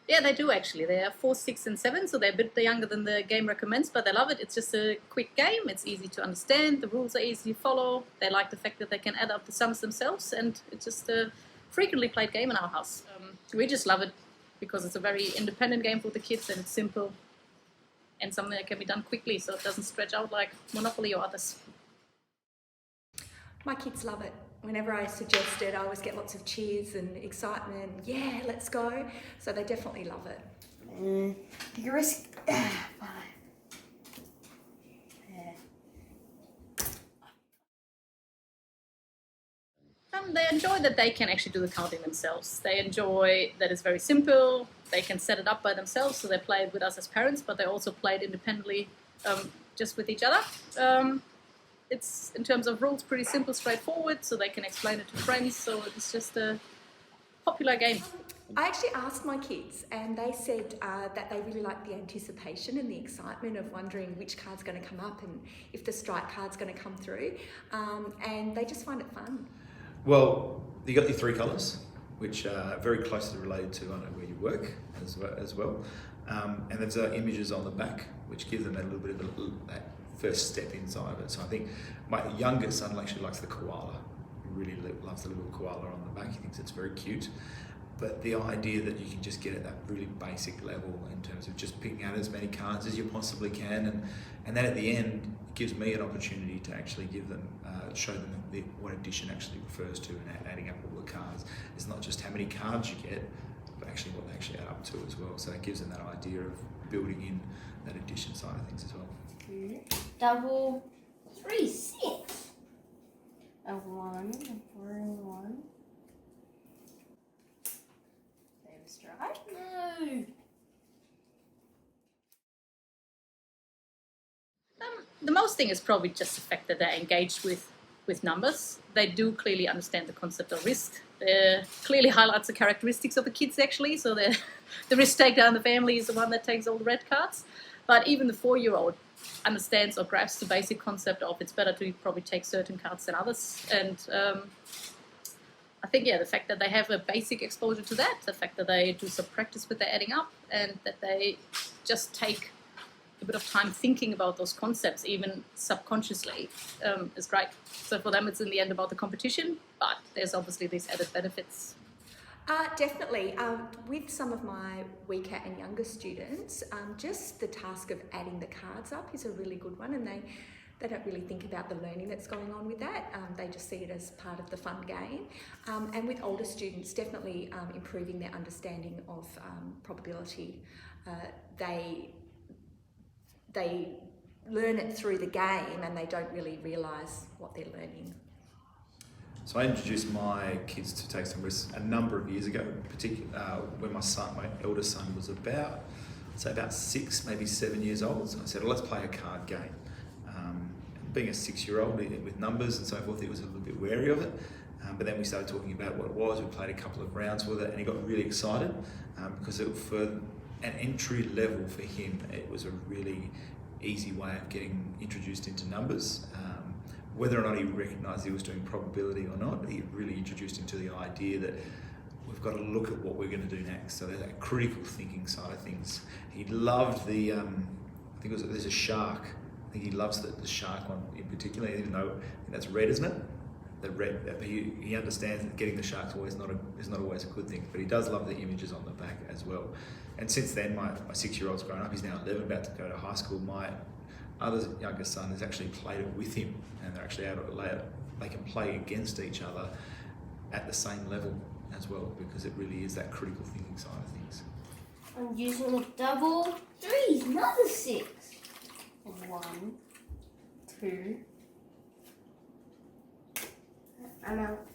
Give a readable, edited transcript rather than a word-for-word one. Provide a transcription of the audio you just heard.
Yeah, they do actually. They are 4, 6, and 7, so they're a bit younger than the game recommends, but they love it. It's just a quick game. It's easy to understand. The rules are easy to follow. They like the fact that they can add up the sums themselves, and it's just a frequently played game in our house. We just love it because it's a very independent game for the kids, and it's simple and something that can be done quickly, so it doesn't stretch out like Monopoly or others. My kids love it. Whenever I suggest it, I always get lots of cheers and excitement. Yeah, let's go. So they definitely love it. You risk. Fine. They enjoy that they can actually do the counting themselves. They enjoy that it's very simple. They can set it up by themselves, so they play it with us as parents, but they also play it independently, just with each other. It's, in terms of rules, pretty simple, straightforward, so they can explain it to friends, so it's just a popular game. I actually asked my kids and they said that they really like the anticipation and the excitement of wondering which card's going to come up and if the strike card's going to come through, and they just find it fun. Well, you got your 3 colours, which are very closely related to where you work as well. And there's images on the back, which give them a little bit of that first step inside of it. So I think my youngest son actually likes the koala. He really loves the little koala on the back. He thinks it's very cute. But the idea that you can just get at that really basic level in terms of just picking out as many cards as you possibly can, and then at the end it gives me an opportunity to actually give them, show them what addition actually refers to, and adding up all the cards. It's not just how many cards you get, but actually what they actually add up to as well. So it gives them that idea of building in that addition side of things as well. 2, double, 3, 6. A 1, a 4, and 1. Strike? No. The most thing is probably just the fact that they're engaged with numbers. They do clearly understand the concept of risk. Clearly highlights the characteristics of the kids actually, so the risk taker in the family is the one that takes all the red cards. But even the 4-year-old understands or grasps the basic concept of it's better to probably take certain cards than others. And I think, yeah, the fact that they have a basic exposure to that, the fact that they do some practice with their adding up, and that they just take a bit of time thinking about those concepts, even subconsciously, is great. So for them, it's in the end about the competition, but there's obviously these added benefits. Definitely. With some of my weaker and younger students, just the task of adding the cards up is a really good one, and they don't really think about the learning that's going on with that. They just see it as part of the fun game. And with older students, definitely improving their understanding of probability. They learn it through the game and they don't really realise what they're learning. So I introduced my kids to take some risks a number of years ago, particularly when my eldest son was about 6, maybe 7 years old. So I said, well, let's play a card game. Being a 6-year-old with numbers and so forth, he was a little bit wary of it. But then we started talking about what it was. We played a couple of rounds with it and he got really excited because for an entry level for him, it was a really easy way of getting introduced into numbers. Whether or not he recognised he was doing probability or not, he really introduced him to the idea that we've got to look at what we're going to do next. So there's that critical thinking side of things. He loved the, there's a shark. I think he loves the shark one in particular, even though I think that's red, isn't it? The red, but he understands that getting the shark's is not always a good thing, but he does love the images on the back as well. And since then, my 6-year-old's grown up, he's now 11, about to go to high school. My other younger son has actually played it with him, and they're actually able to they can play against each other at the same level as well, because it really is that critical thinking side of things. I'm using a double, 3, another 6. 1, 2, I'm out.